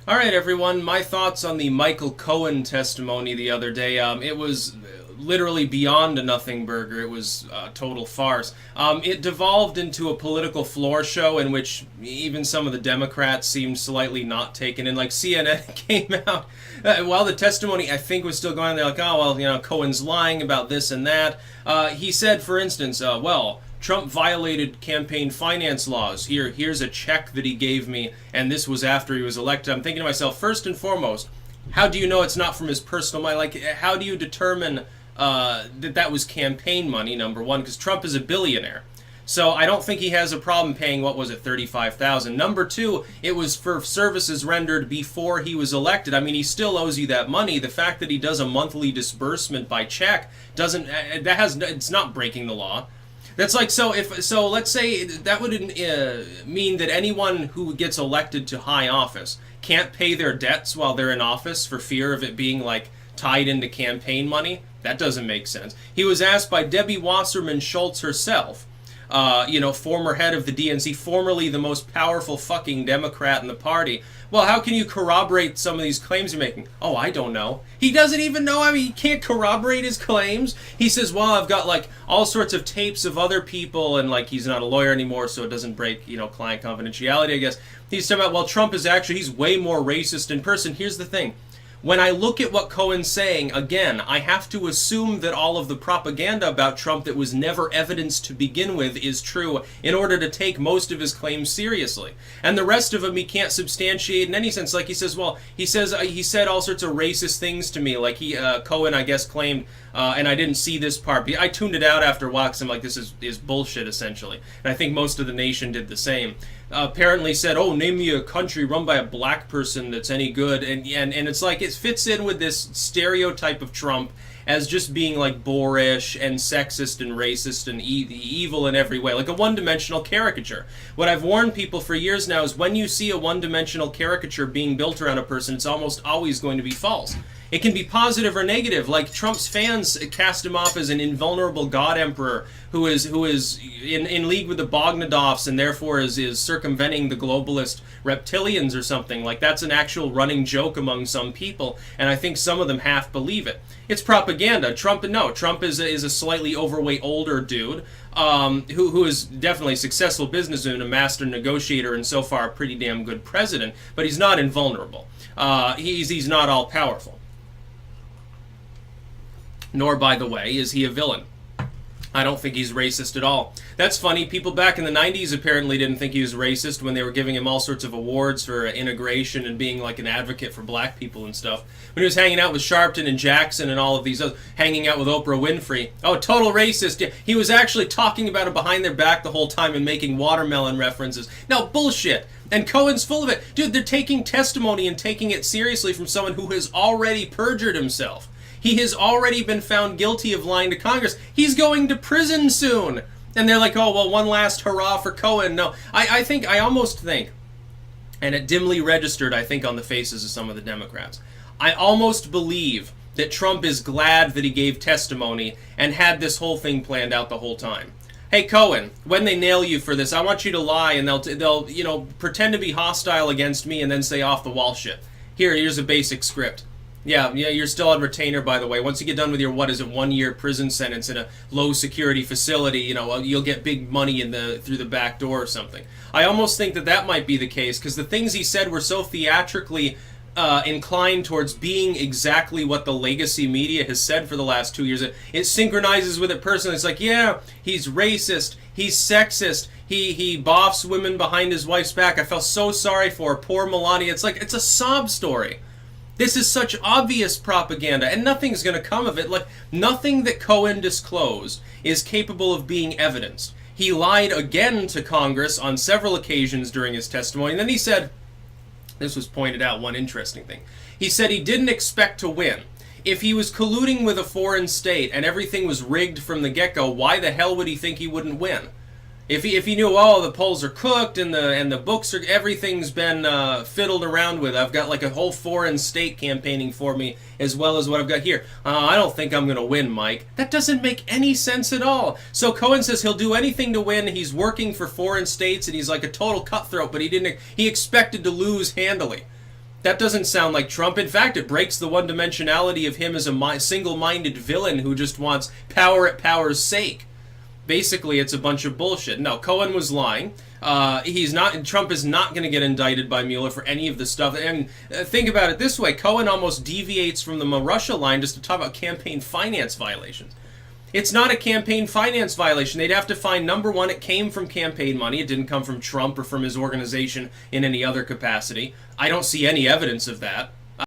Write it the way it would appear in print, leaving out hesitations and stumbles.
All right, everyone. My thoughts on the Michael Cohen testimony the other day. It was literally beyond a nothing burger. It was a total farce. It devolved into a political floor show in which even some of the Democrats seemed slightly not taken in. Like CNN came out while the testimony, I think, was still going on. They're like, oh, well, Cohen's lying about this and that. He said, for instance, Trump violated campaign finance laws. Here's a check that he gave me, and this was after he was elected. I'm thinking to myself, first and foremost, how do you know it's not from his personal money? Like, how do you determine that was campaign money, number one? Because Trump is a billionaire. So I don't think he has a problem paying, what was it, $35,000. Number two, it was for services rendered before he was elected. I mean, he still owes you that money. The fact that he does a monthly disbursement by check it's not breaking the law. That's like, so let's say that would mean that anyone who gets elected to high office can't pay their debts while they're in office for fear of it being like tied into campaign money. That doesn't make sense. He was asked by Debbie Wasserman Schultz herself, former head of the DNC, formerly the most powerful fucking Democrat in the party. Well, how can you corroborate some of these claims you're making? Oh, I don't know. He doesn't even know. I mean, he can't corroborate his claims. He says, well, I've got like all sorts of tapes of other people, and like he's not a lawyer anymore, so it doesn't break, client confidentiality, I guess. He's talking about, well, Trump is actually, he's way more racist in person. Here's the thing. When I look at what Cohen's saying, again, I have to assume that all of the propaganda about Trump that was never evidenced to begin with is true in order to take most of his claims seriously. And the rest of them he can't substantiate in any sense. Like he says, well, he said all sorts of racist things to me. Like Cohen, I guess, claimed, and I didn't see this part. I tuned it out after a while because I'm like, this is bullshit, essentially. And I think most of the nation did the same. Apparently said, oh, name me a country run by a black person that's any good, and it's like it fits in with this stereotype of Trump as just being like boorish and sexist and racist and evil in every way, like a one-dimensional caricature. What I've warned people for years now is when you see a one-dimensional caricature being built around a person, it's almost always going to be false. It can be positive or negative. Like Trump's fans cast him off as an invulnerable god emperor who is in league with the Bogdanovs and therefore is circumventing the globalist reptilians or something. Like that's an actual running joke among some people, and I think some of them half believe it. It's propaganda. Trump is a slightly overweight older dude who is definitely a successful businessman, a master negotiator, and so far a pretty damn good president. But he's not invulnerable. He's not all powerful. Nor, by the way, is he a villain. I don't think he's racist at all. That's funny. People back in the 90s apparently didn't think he was racist when they were giving him all sorts of awards for integration and being like an advocate for black people and stuff. When he was hanging out with Sharpton and Jackson and all of these others, hanging out with Oprah Winfrey. Oh, total racist. Yeah, he was actually talking about it behind their back the whole time and making watermelon references. No, bullshit. And Cohen's full of it. Dude, they're taking testimony and taking it seriously from someone who has already perjured himself. He has already been found guilty of lying to Congress. He's going to prison soon. And they're like, oh, well, one last hurrah for Cohen. No, I almost think, and it dimly registered, I think, on the faces of some of the Democrats, I almost believe that Trump is glad that he gave testimony and had this whole thing planned out the whole time. Hey, Cohen, when they nail you for this, I want you to lie and they'll pretend to be hostile against me and then say off-the-wall shit. Here's a basic script. Yeah, you're still on retainer, by the way. Once you get done with your, 1-year prison sentence in a low-security facility, you'll get big money through the back door or something. I almost think that might be the case, because the things he said were so theatrically inclined towards being exactly what the legacy media has said for the last 2 years. It synchronizes with it personally. It's like, yeah, he's racist, he's sexist, he boffs women behind his wife's back. I felt so sorry for her, poor Melania. It's like, it's a sob story. This is such obvious propaganda, and nothing's going to come of it. Like, nothing that Cohen disclosed is capable of being evidenced. He lied again to Congress on several occasions during his testimony, and then he said, this was pointed out, one interesting thing. He said he didn't expect to win. If he was colluding with a foreign state and everything was rigged from the get-go, why the hell would he think he wouldn't win? If he knew, oh, the polls are cooked and the books are, everything's been fiddled around with. I've got like a whole foreign state campaigning for me as well as what I've got here. I don't think I'm going to win, Mike. That doesn't make any sense at all. So Cohen says he'll do anything to win. He's working for foreign states and he's like a total cutthroat, but he expected to lose handily. That doesn't sound like Trump. In fact, it breaks the one-dimensionality of him as a single-minded villain who just wants power at power's sake. Basically, it's a bunch of bullshit. No, Cohen was lying. He's not. Trump is not going to get indicted by Mueller for any of the stuff. And think about it this way: Cohen almost deviates from the Russia line just to talk about campaign finance violations. It's not a campaign finance violation. They'd have to find, number one, it came from campaign money. It didn't come from Trump or from his organization in any other capacity. I don't see any evidence of that.